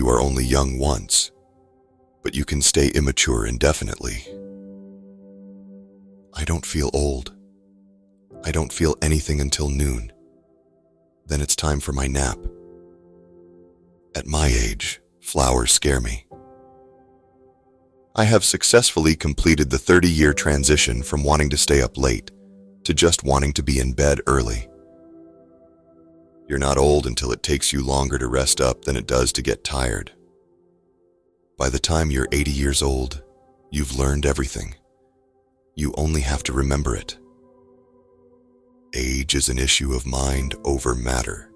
You are only young once, but you can stay immature indefinitely. I don't feel old. I don't feel anything until noon. Then it's time for my nap. At my age, flowers scare me. I have successfully completed the 30-year transition from wanting to stay up late to just wanting to be in bed early. You're not old until it takes you longer to rest up than it does to get tired. By the time you're 80 years old, you've learned everything. You only have to remember it. Age is an issue of mind over matter.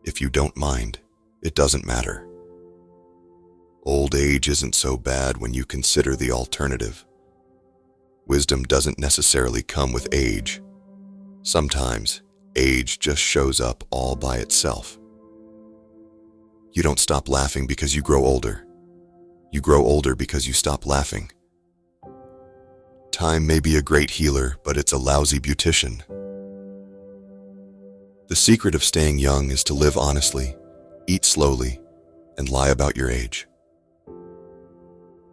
If you don't mind, it doesn't matter. Old age isn't so bad when you consider the alternative. Wisdom doesn't necessarily come with age. Sometimes, age just shows up all by itself. You don't stop laughing because you grow older. You grow older because you stop laughing. Time may be a great healer, but it's a lousy beautician. The secret of staying young is to live honestly, eat slowly, and lie about your age.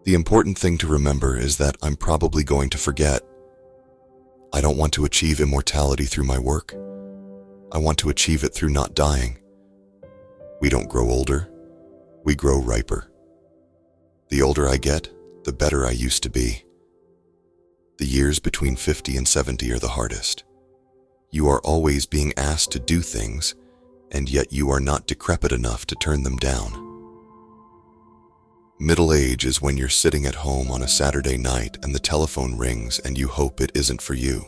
The important thing to remember is that I'm probably going to forget. I don't want to achieve immortality through my work. I want to achieve it through not dying. We don't grow older, we grow riper. The older I get, the better I used to be. The years between 50 and 70 are the hardest. You are always being asked to do things, and yet you are not decrepit enough to turn them down. Middle age is when you're sitting at home on a Saturday night and the telephone rings and you hope it isn't for you.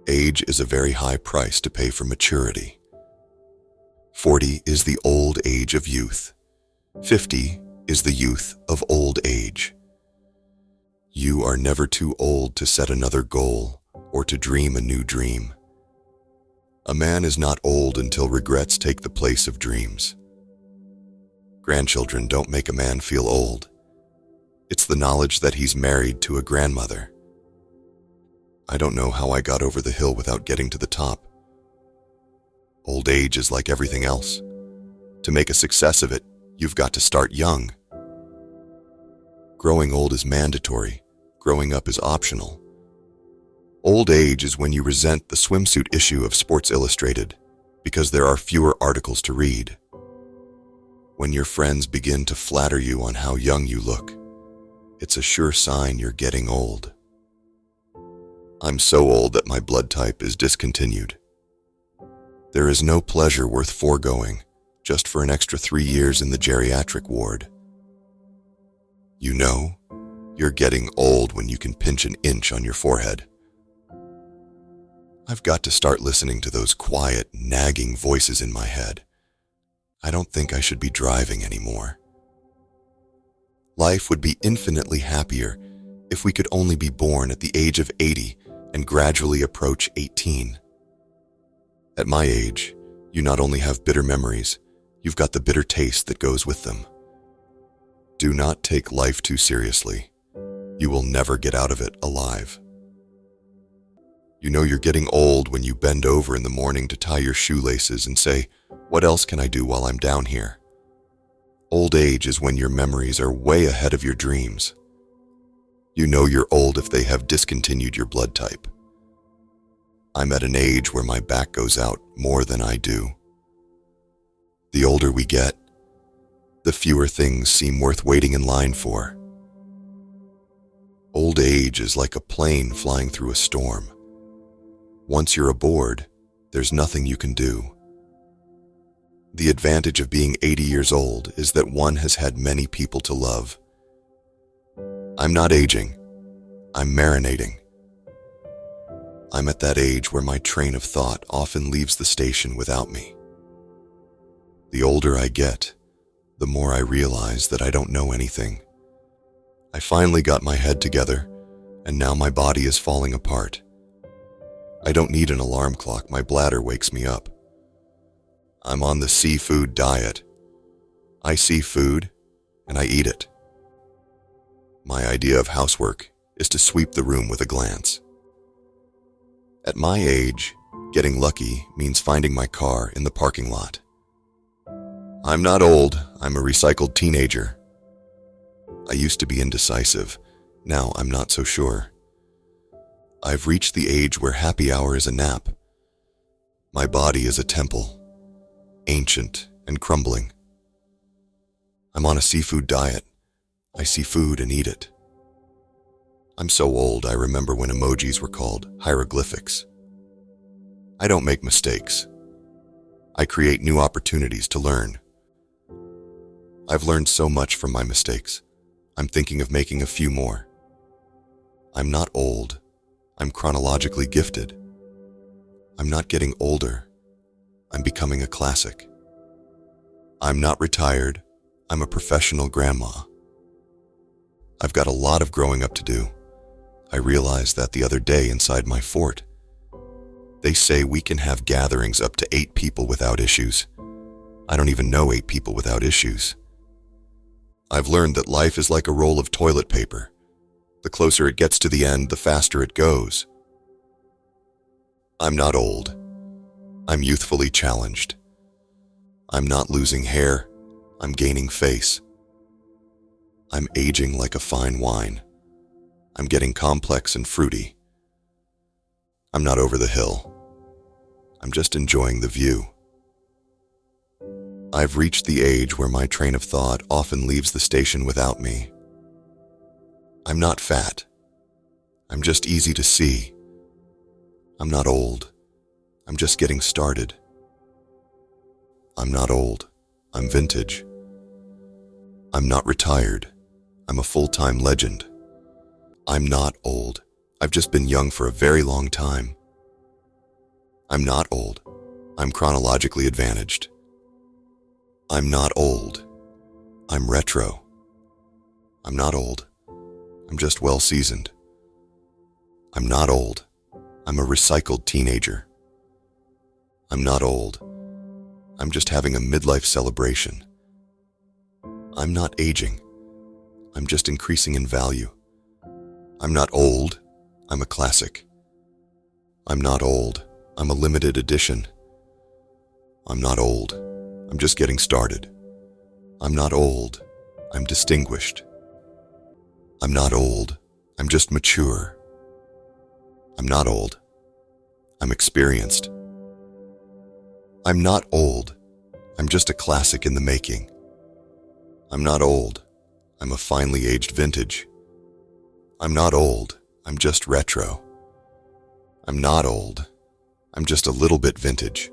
Age is a very high price to pay for maturity. 40 is the old age of youth. 50 is the youth of old age. You are never too old to set another goal or to dream a new dream. A man is not old until regrets take the place of dreams. Grandchildren don't make a man feel old. It's the knowledge that he's married to a grandmother. I don't know how I got over the hill without getting to the top. Old age is like everything else. To make a success of it, you've got to start young. Growing old is mandatory. Growing up is optional. Old age is when you resent the swimsuit issue of Sports Illustrated because there are fewer articles to read. When your friends begin to flatter you on how young you look, it's a sure sign you're getting old. I'm so old that my blood type is discontinued. There is no pleasure worth foregoing just for an extra 3 years in the geriatric ward. You know, you're getting old when you can pinch an inch on your forehead. I've got to start listening to those quiet, nagging voices in my head. I don't think I should be driving anymore. Life would be infinitely happier if we could only be born at the age of 80 and gradually approach 18. At my age, you not only have bitter memories, you've got the bitter taste that goes with them. Do not take life too seriously. You will never get out of it alive. You know you're getting old when you bend over in the morning to tie your shoelaces and say, "What else can I do while I'm down here?" Old age is when your memories are way ahead of your dreams. You know you're old if they have discontinued your blood type. I'm at an age where my back goes out more than I do. The older we get, the fewer things seem worth waiting in line for. Old age is like a plane flying through a storm. Once you're aboard, there's nothing you can do. The advantage of being 80 years old is that one has had many people to love. I'm not aging. I'm marinating. I'm at that age where my train of thought often leaves the station without me. The older I get, the more I realize that I don't know anything. I finally got my head together, and now my body is falling apart. I don't need an alarm clock, my bladder wakes me up. I'm on the seafood diet. I see food, and I eat it. My idea of housework is to sweep the room with a glance. At my age, getting lucky means finding my car in the parking lot. I'm not old, I'm a recycled teenager. I used to be indecisive, now I'm not so sure. I've reached the age where happy hour is a nap. My body is a temple, ancient and crumbling. I'm on a seafood diet. I see food and eat it. I'm so old I remember when emojis were called hieroglyphics. I don't make mistakes. I create new opportunities to learn. I've learned so much from my mistakes. I'm thinking of making a few more. I'm not old. I'm chronologically gifted. I'm not getting older. I'm becoming a classic. I'm not retired. I'm a professional grandma. I've got a lot of growing up to do. I realized that the other day inside my fort. They say we can have gatherings up to 8 people without issues. I don't even know 8 people without issues. I've learned that life is like a roll of toilet paper. The closer it gets to the end, the faster it goes. I'm not old. I'm youthfully challenged. I'm not losing hair. I'm gaining face. I'm aging like a fine wine. I'm getting complex and fruity. I'm not over the hill. I'm just enjoying the view. I've reached the age where my train of thought often leaves the station without me. I'm not fat. I'm just easy to see. I'm not old. I'm just getting started. I'm not old. I'm vintage. I'm not retired. I'm a full-time legend. I'm not old. I've just been young for a very long time. I'm not old. I'm chronologically advantaged. I'm not old. I'm retro. I'm not old. I'm just well-seasoned. I'm not old. I'm a recycled teenager. I'm not old. I'm just having a midlife celebration. I'm not aging. I'm just increasing in value. I'm not old. I'm a classic. I'm not old. I'm a limited edition. I'm not old. I'm just getting started. I'm not old. I'm distinguished. I'm not old. I'm just mature. I'm not old. I'm experienced. I'm not old. I'm just a classic in the making. I'm not old. I'm a finely aged vintage. I'm not old. I'm just retro. I'm not old. I'm just a little bit vintage.